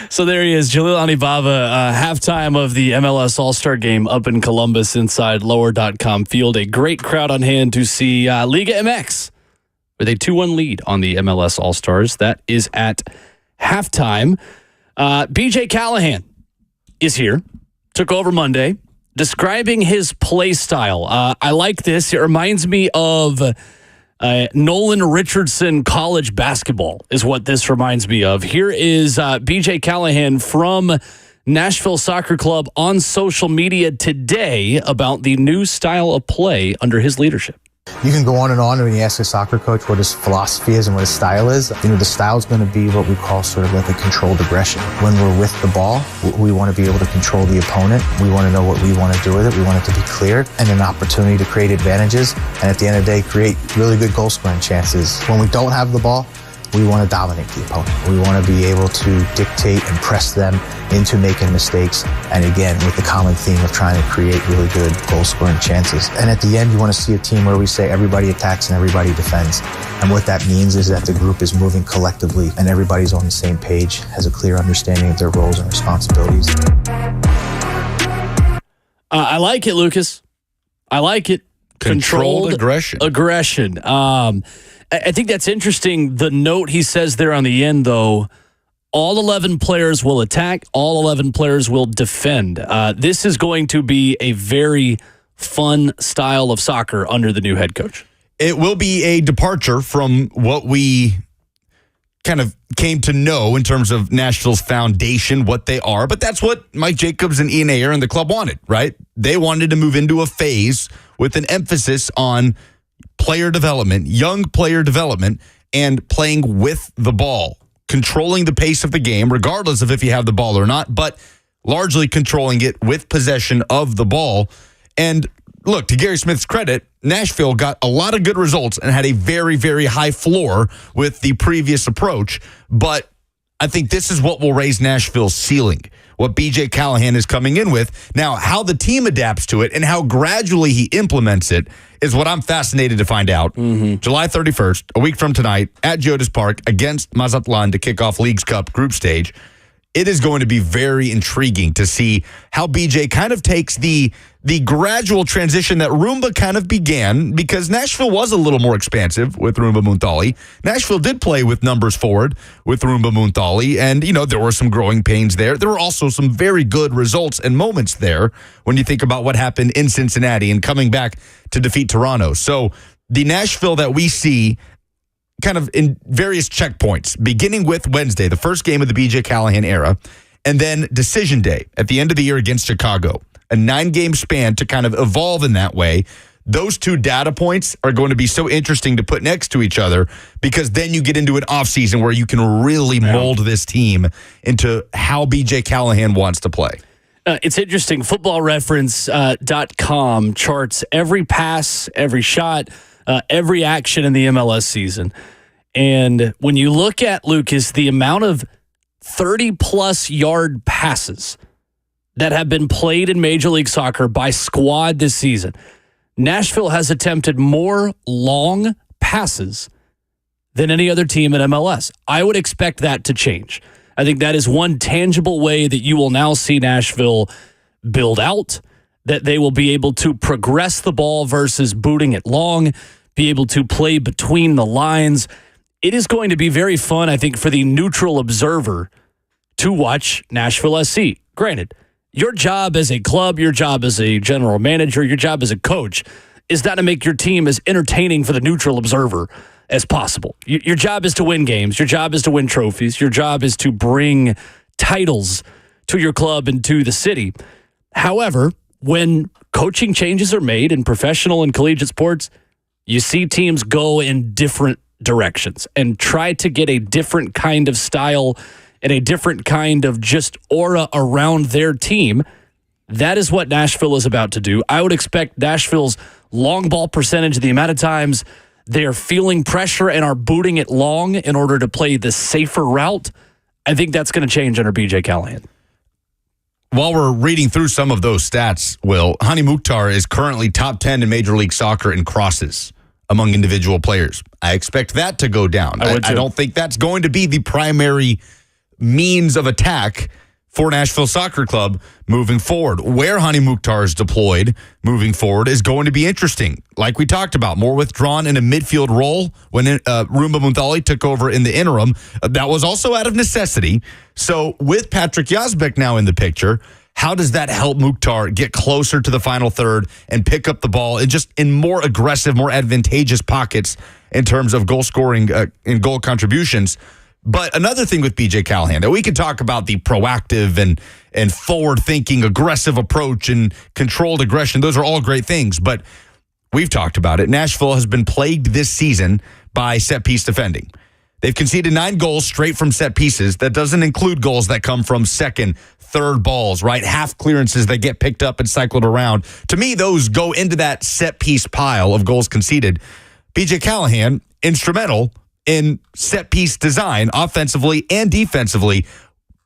S1: So there he is, Jalil Anibaba, halftime of the MLS All-Star Game up in Columbus inside lower.com field. A great crowd on hand to see Liga MX with a 2-1 lead on the MLS All-Stars. That is at halftime. BJ Callahan is here. Took over Monday. Describing his play style. I like this. It reminds me of Nolan Richardson college basketball is what this reminds me of. Here is BJ Callahan from Nashville Soccer Club on social media today about the new style of play under his leadership.
S4: You can go on and on when you ask a soccer coach what his philosophy is and what his style is. You know, the style is going to be what we call sort of like a controlled aggression. When we're with the ball, we want to be able to control the opponent. We want to know what we want to do with it. We want it to be clear and an opportunity to create advantages. And at the end of the day, create really good goal scoring chances. When we don't have the ball, we want to dominate the opponent. We want to be able to dictate and press them into making mistakes. And again, with the common theme of trying to create really good goal-scoring chances. And at the end, you want to see a team where we say everybody attacks and everybody defends. And what that means is that the group is moving collectively and everybody's on the same page, has a clear understanding of their roles and responsibilities.
S1: I like it, Lucas. I like it.
S2: Controlled
S1: aggression. I think that's interesting. The note he says there on the end, though, all 11 players will attack. All 11 players will defend. This is going to be a very fun style of soccer under the new head coach.
S2: It will be a departure from what we kind of came to know in terms of Nashville's foundation, what they are. But that's what Mike Jacobs and Ian Ayer and the club wanted, right? They wanted to move into a phase with an emphasis on player development, young player development, and playing with the ball, controlling the pace of the game, regardless of if you have the ball or not, but largely controlling it with possession of the ball. And look, to Gary Smith's credit, Nashville got a lot of good results and had a very, very high floor with the previous approach. But I think this is what will raise Nashville's ceiling, what BJ Callahan is coming in with. Now, how the team adapts to it and how gradually he implements it is what I'm fascinated to find out. July 31st, a week from tonight, at Geodis Park against Mazatlan to kick off Leagues Cup group stage. It is going to be very intriguing to see how BJ kind of takes the gradual transition that Rumba kind of began, because Nashville was a little more expansive with Rumba Muntali. Nashville did play with numbers forward with Rumba Muntali, and, you know, there were some growing pains there. There were also some very good results and moments there when you think about what happened in Cincinnati and coming back to defeat Toronto. So the Nashville that we see kind of in various checkpoints, beginning with Wednesday, the first game of the BJ Callahan era, and then decision day at the end of the year against Chicago. A 9-game span to kind of evolve in that way. Those two data points are going to be so interesting to put next to each other because then you get into an offseason where you can really mold this team into how BJ Callahan wants to play.
S1: It's interesting. FootballReference.com charts every pass, every shot, every action in the MLS season. And when you look at, Lucas, the amount of 30-plus yard passes that have been played in Major League Soccer by squad this season, Nashville has attempted more long passes than any other team in MLS. I would expect that to change. I think that is one tangible way that you will now see Nashville build out, that they will be able to progress the ball versus booting it long, be able to play between the lines. It is going to be very fun, I think, for the neutral observer to watch Nashville SC. Granted, your job as a club, your job as a general manager, your job as a coach is not to make your team as entertaining for the neutral observer as possible. Your job is to win games. Your job is to win trophies. Your job is to bring titles to your club and to the city. However, when coaching changes are made in professional and collegiate sports, you see teams go in different directions and try to get a different kind of style and a different kind of just aura around their team. That is what Nashville is about to do. I would expect Nashville's long ball percentage, the amount of times they're feeling pressure and are booting it long in order to play the safer route, I think that's going to change under BJ Callahan.
S2: While we're reading through some of those stats, Will, Hani Mukhtar is currently top 10 in Major League Soccer in crosses among individual players. I expect that to go down. I don't think that's going to be the primary means of attack for Nashville Soccer Club moving forward. Where Hani Mukhtar is deployed moving forward is going to be interesting. Like we talked about, more withdrawn in a midfield role when Rumba Muntali took over in the interim. That was also out of necessity. So with Patrick Yazbek now in the picture, how does that help Mukhtar get closer to the final third and pick up the ball and just in more aggressive, more advantageous pockets in terms of goal scoring and goal contributions? But another thing with BJ Callahan, that we can talk about the proactive and forward-thinking, aggressive approach and controlled aggression. Those are all great things, but we've talked about it. Nashville has been plagued this season by set-piece defending. They've conceded 9 goals straight from set pieces. That doesn't include goals that come from second, third balls, right? Half clearances that get picked up and cycled around. To me, those go into that set-piece pile of goals conceded. BJ Callahan, instrumental in set-piece design, offensively and defensively,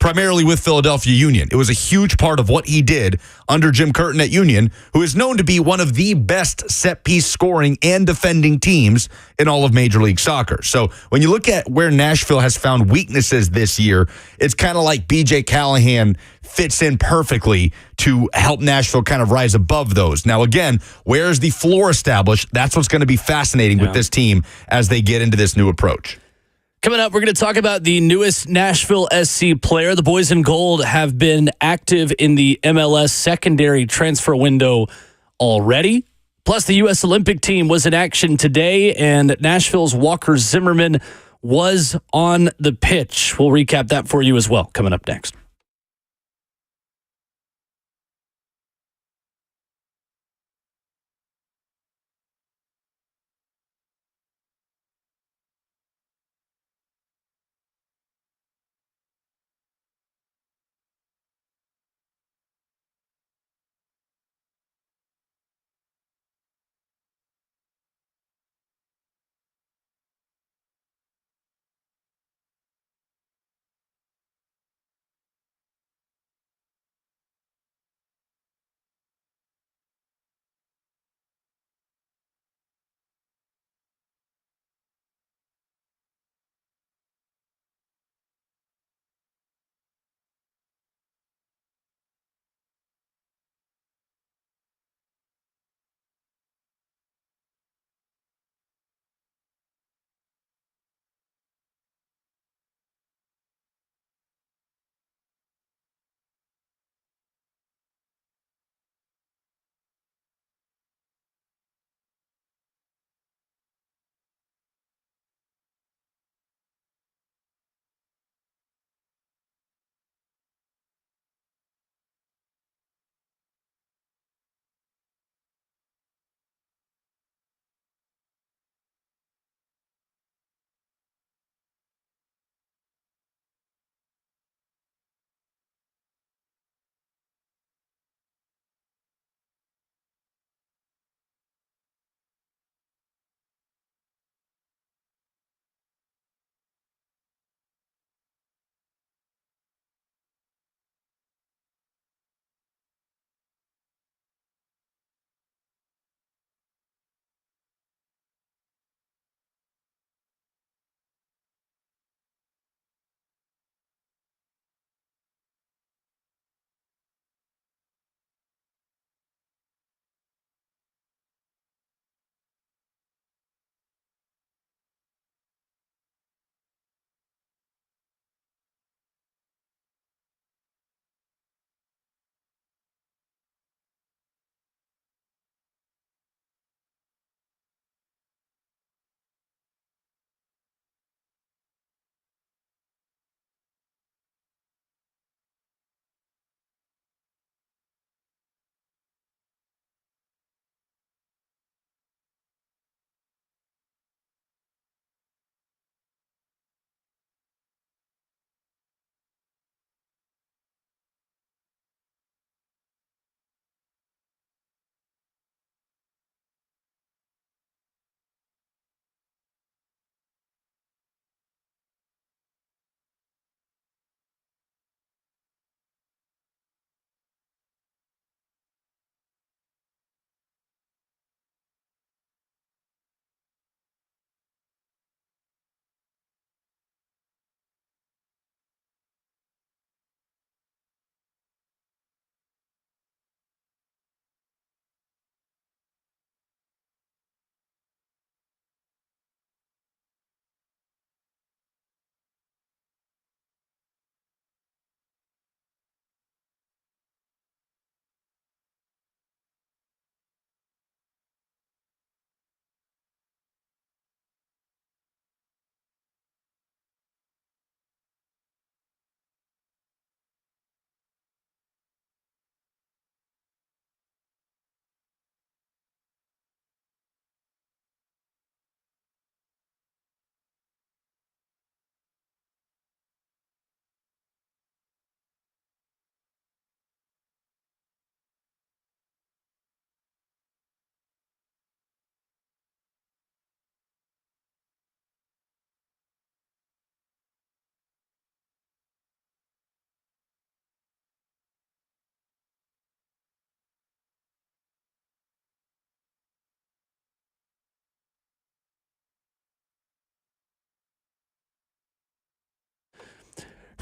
S2: primarily with Philadelphia Union. It was a huge part of what he did under Jim Curtin at Union, who is known to be one of the best set-piece scoring and defending teams in all of Major League Soccer. So when you look at where Nashville has found weaknesses this year, it's kind of like BJ Callahan fits in perfectly to help Nashville kind of rise above those. Now, again, where is the floor established? That's what's going to be fascinating with this team as they get into this new approach.
S1: Coming up, we're going to talk about the newest Nashville SC player. The boys in gold have been active in the MLS secondary transfer window already. Plus, the U.S. Olympic team was in action today, and Nashville's Walker Zimmerman was on the pitch. We'll recap that for you as well, coming up next.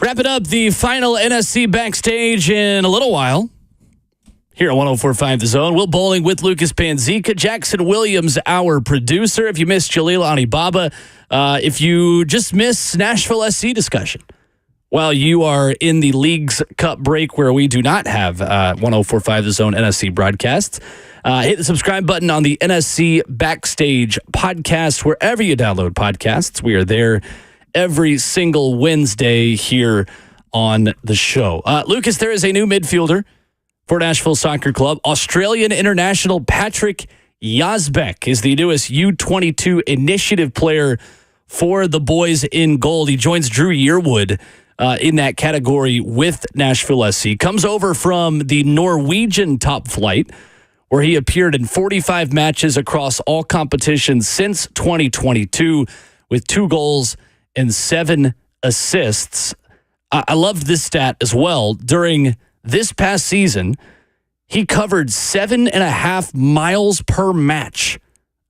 S1: Wrapping up the final NSC Backstage in a little while. Here at 104.5 The Zone, Will Bowling with Lucas Panzica, Jackson Williams, our producer. If you missed Jalil Anibaba, if you just missed Nashville SC discussion, while you are in the League's Cup break where we do not have 104.5 The Zone NSC broadcasts, hit the subscribe button on the NSC Backstage podcast, wherever you download podcasts. We are there every single Wednesday here on the show. Lucas, there is a new midfielder for Nashville Soccer Club. Australian international Patrick Yazbek is the newest U22 initiative player for the boys in gold. He joins Drew Yearwood in that category with Nashville SC. Comes over from the Norwegian top flight, where he appeared in 45 matches across all competitions since 2022 with 2 goals and 7 assists. I loved this stat as well. During this past season, he covered 7.5 miles per match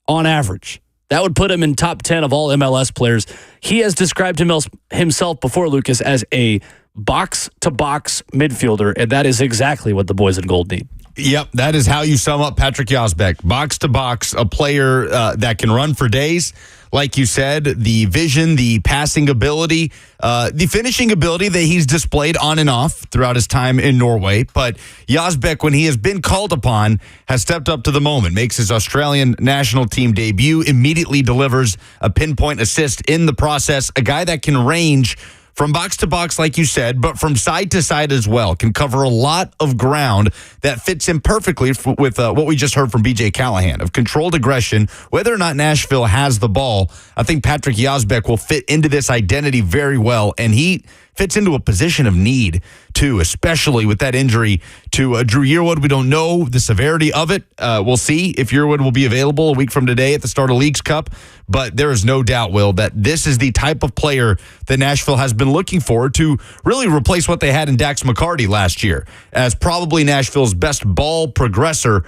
S1: on average. That would put him in top 10 of all MLS players. He has described himself before, Lucas, as a box-to-box midfielder, and that is exactly what the boys in gold need.
S2: Yep, that is how you sum up Patrick Yazbek. Box-to-box, a player that can run for days. Like you said, the vision, the passing ability, the finishing ability that he's displayed on and off throughout his time in Norway. But Yazbek, when he has been called upon, has stepped up to the moment, makes his Australian national team debut, immediately delivers a pinpoint assist in the process, a guy that can range from box to box, like you said, but from side to side as well, can cover a lot of ground that fits in perfectly with what we just heard from BJ Callahan of controlled aggression. Whether or not Nashville has the ball, I think Patrick Yazbek will fit into this identity very well, and he fits into a position of need, too, especially with that injury to Drew Yearwood. We don't know the severity of it. We'll see if Yearwood will be available a week from today at the start of Leagues Cup, but there is no doubt, Will, that this is the type of player that Nashville has been looking for to really replace what they had in Dax McCarty last year as probably Nashville's best ball progressor.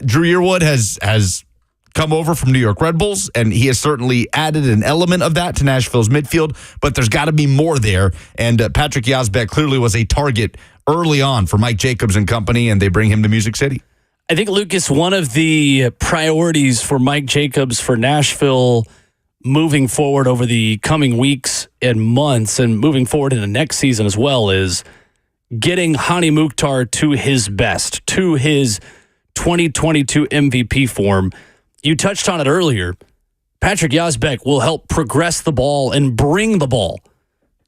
S2: Drew Yearwood has come over from New York Red Bulls, and he has certainly added an element of that to Nashville's midfield, but there's got to be more there, and Patrick Yazbek clearly was a target early on for Mike Jacobs and company, and they bring him to Music City.
S1: I think, Lucas, one of the priorities for Mike Jacobs for Nashville moving forward over the coming weeks and months and moving forward in the next season as well is getting Hani Mukhtar to his best, to his 2022 MVP form. You touched on it earlier. Patrick Yazbek will help progress the ball and bring the ball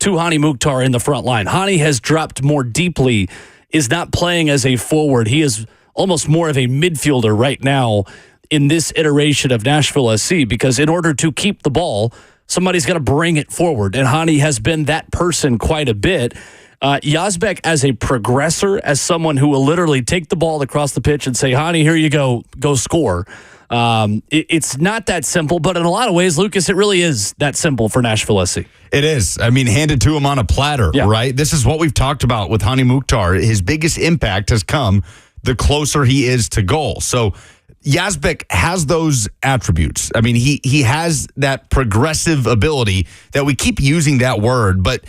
S1: to Hani Mukhtar in the front line. Hani has dropped more deeply, is not playing as a forward. He is almost more of a midfielder right now in this iteration of Nashville SC, because in order to keep the ball, somebody's got to bring it forward, and Hani has been that person quite a bit. Yazbek as a progressor, as someone who will literally take the ball across the pitch and say, Hani, here you go score. It's not that simple, but in a lot of ways, Lucas, it really is that simple for Nashville SC.
S2: It is. I mean, handed to him on a platter, right? This is what we've talked about with Hani Mukhtar. His biggest impact has come the closer he is to goal. So Yazbek has those attributes. I mean, he has that progressive ability that we keep using that word, but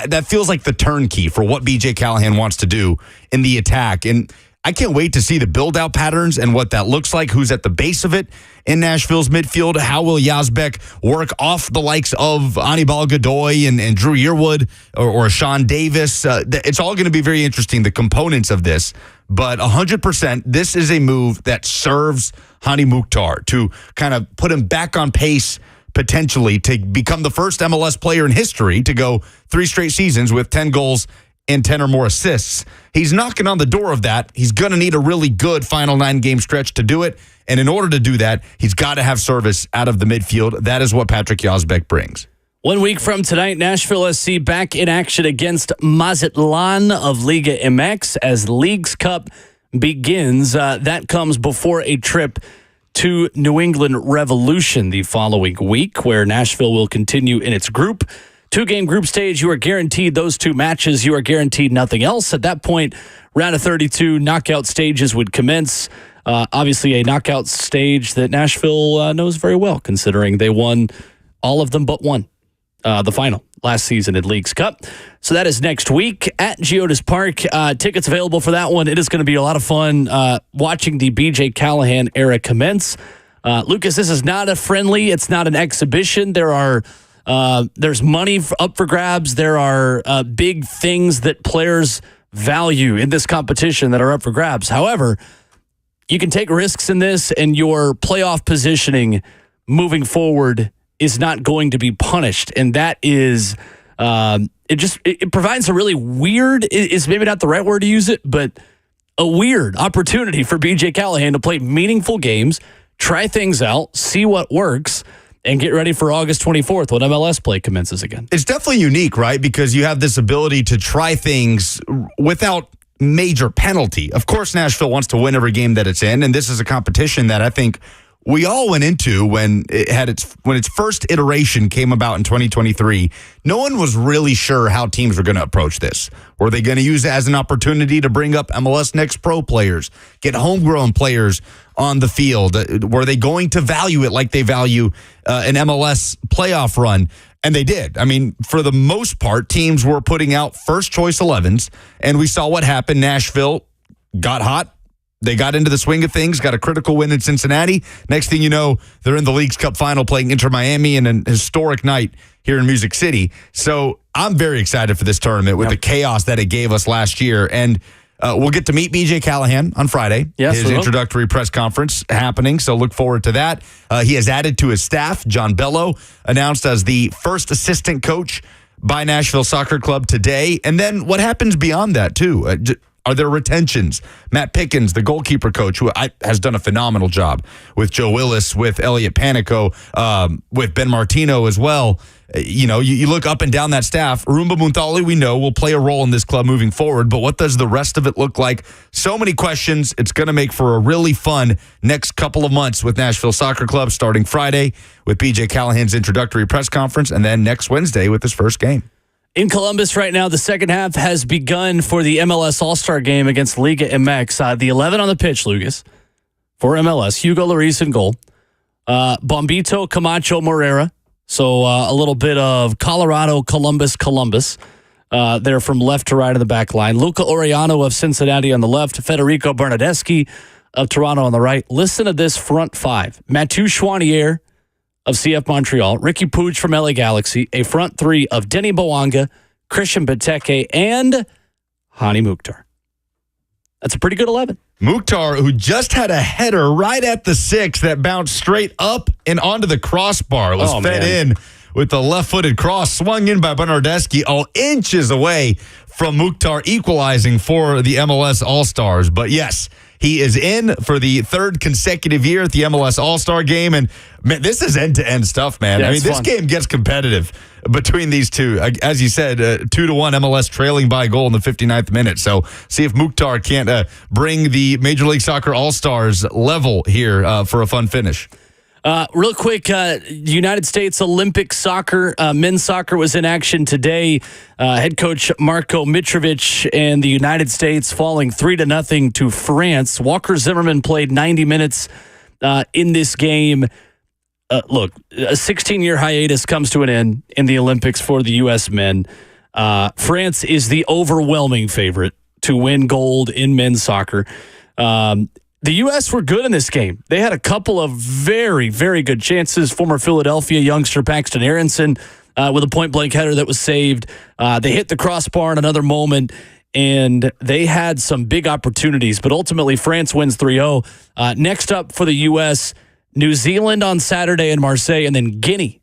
S2: that feels like the turnkey for what BJ Callahan wants to do in the attack. And I can't wait to see the build-out patterns and what that looks like, who's at the base of it in Nashville's midfield. How will Yazbek work off the likes of Anibal Godoy and Drew Yearwood or Sean Davis? It's all going to be very interesting, the components of this. But 100%, this is a move that serves Hani Mukhtar to kind of put him back on pace potentially to become the first MLS player in history to go 3 straight seasons with 10 goals and 10 or more assists. He's knocking on the door of that. He's going to need a really good final 9-game stretch to do it. And in order to do that, he's got to have service out of the midfield. That is what Patrick Yazbek brings.
S1: 1 week from tonight, Nashville SC back in action against Mazatlan of Liga MX as Leagues Cup begins. That comes before a trip to New England Revolution the following week, where Nashville will continue in its group. 2-game group stage, you are guaranteed those 2 matches. You are guaranteed nothing else. At that point, round of 32 knockout stages would commence. Obviously, a knockout stage that Nashville knows very well, considering they won all of them but one the final last season in Leagues Cup. So that is next week at Geodis Park. Tickets available for that one. It is going to be a lot of fun watching the BJ Callahan era commence. Lucas, this is not a friendly. It's not an exhibition. There's money up for grabs. There are big things that players value in this competition that are up for grabs. However, you can take risks in this, and your playoff positioning moving forward is not going to be punished. And that is, it provides a really weird, is maybe not the right word to use it, but a weird opportunity for BJ Callahan to play meaningful games, try things out, see what works, and get ready for August 24th when MLS play commences again.
S2: It's definitely unique, right? Because you have this ability to try things without major penalty. Of course, Nashville wants to win every game that it's in, and this is a competition that I think we all went into when its first iteration came about in 2023. No one was really sure how teams were going to approach this. Were they going to use it as an opportunity to bring up MLS Next Pro players, get homegrown players on the field? Were they going to value it like they value an MLS playoff run? And they did. I mean, for the most part, teams were putting out first choice 11s, and we saw what happened. Nashville got hot. They got into the swing of things, got a critical win in Cincinnati. Next thing you know, they're in the Leagues Cup final playing Inter Miami in an historic night here in Music City. So I'm very excited for this tournament with the chaos that it gave us last year. And we'll get to meet BJ Callahan on Friday.
S1: Yes,
S2: his introductory press conference happening, so look forward to that. He has added to his staff. John Bello announced as the first assistant coach by Nashville Soccer Club today. And then what happens beyond that, too? Are there retentions? Matt Pickens, the goalkeeper coach, who has done a phenomenal job with Joe Willis, with Elliot Panico, with Ben Martino as well. You look up and down that staff. Rumba Muntali, we know, will play a role in this club moving forward, but what does the rest of it look like? So many questions. It's going to make for a really fun next couple of months with Nashville Soccer Club, starting Friday with BJ Callahan's introductory press conference, and then next Wednesday with his first game.
S1: In Columbus right now, the second half has begun for the MLS All-Star game against Liga MX. The 11 on the pitch, Lucas, for MLS. Hugo Lloris in goal. Bombito Camacho Morera. So a little bit of Colorado, Columbus. They're from left to right of the back line. Luca Oriano of Cincinnati on the left. Federico Bernardeschi of Toronto on the right. Listen to this front five. Mathieu Chouanier of CF Montreal, Ricky Puig from LA Galaxy, a front three of Denny Bouanga, Christian Benteke, and Hani Mukhtar. That's a pretty good 11.
S2: Mukhtar, who just had a header right at the 6 that bounced straight up and onto the crossbar. It was fed in with the left-footed cross, swung in by Bernardeschi, inches away from Mukhtar equalizing for the MLS All-Stars. But yes, he is in for the third consecutive year at the MLS All-Star Game. And man, this is end-to-end stuff, man.
S1: Yeah,
S2: I mean, this game gets competitive between these two. As you said, 2-1 MLS trailing by a goal in the 59th minute. So see if Mukhtar can't bring the Major League Soccer All-Stars level here for a fun finish.
S1: Real quick, United States Olympic soccer, men's soccer was in action today. Head coach Marko Mitrovic and the United States falling 3-0 to France. Walker Zimmerman played 90 minutes in this game. Look, a 16-year hiatus comes to an end in the Olympics for the U.S. men. France is the overwhelming favorite to win gold in men's soccer. The U.S. were good in this game. They had a couple of very, very good chances. Former Philadelphia youngster Paxton Aronson with a point-blank header that was saved. They hit the crossbar in another moment, and they had some big opportunities. But ultimately, France wins 3-0. Next up for the U.S., New Zealand on Saturday in Marseille, and then Guinea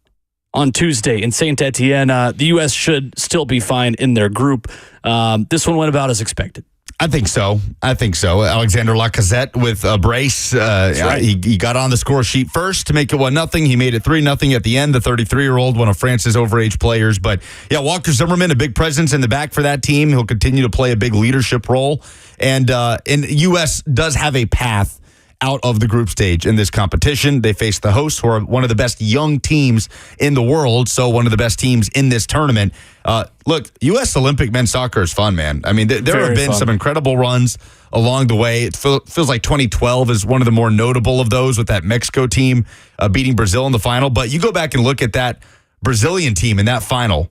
S1: on Tuesday in Saint-Etienne. The U.S. should still be fine in their group. This one went about as expected.
S2: I think so. Alexander Lacazette with a brace. Right. He got on the score sheet first to make it 1-0. He made it 3-0 at the end. The 33-year-old, one of France's overage players. But yeah, Walker Zimmerman, a big presence in the back for that team. He'll continue to play a big leadership role. And U.S. does have a path out of the group stage in this competition. They face the hosts, who are one of the best young teams in the world, so one of the best teams in this tournament. Look, U.S. Olympic men's soccer is fun, man. I mean, there have been some incredible runs along the way. It feels like 2012 is one of the more notable of those with that Mexico team beating Brazil in the final. But you go back and look at that Brazilian team in that final.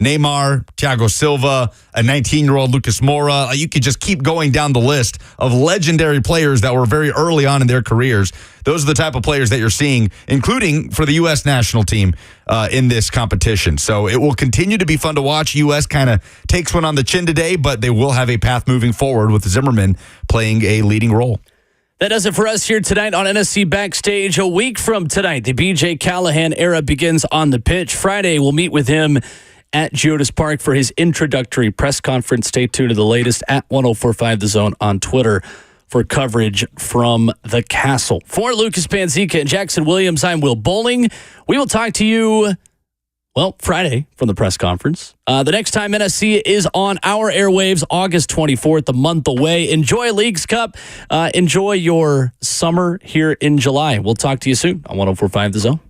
S2: Neymar, Thiago Silva, a 19-year-old Lucas Moura. You could just keep going down the list of legendary players that were very early on in their careers. Those are the type of players that you're seeing, including for the U.S. national team in this competition. So it will continue to be fun to watch. U.S. kind of takes one on the chin today, but they will have a path moving forward with Zimmerman playing a leading role.
S1: That does it for us here tonight on NSC Backstage. A week from tonight, the B.J. Callahan era begins on the pitch. Friday, we'll meet with him at Geodis Park for his introductory press conference. Stay tuned to the latest at 1045 The Zone on Twitter for coverage from the Castle. For Lucas Panzica and Jackson Williams, I'm Will Bowling. We will talk to you, Friday from the press conference. The next time NSC is on our airwaves, August 24th, a month away. Enjoy Leagues Cup. Enjoy your summer here in July. We'll talk to you soon on 1045 The Zone.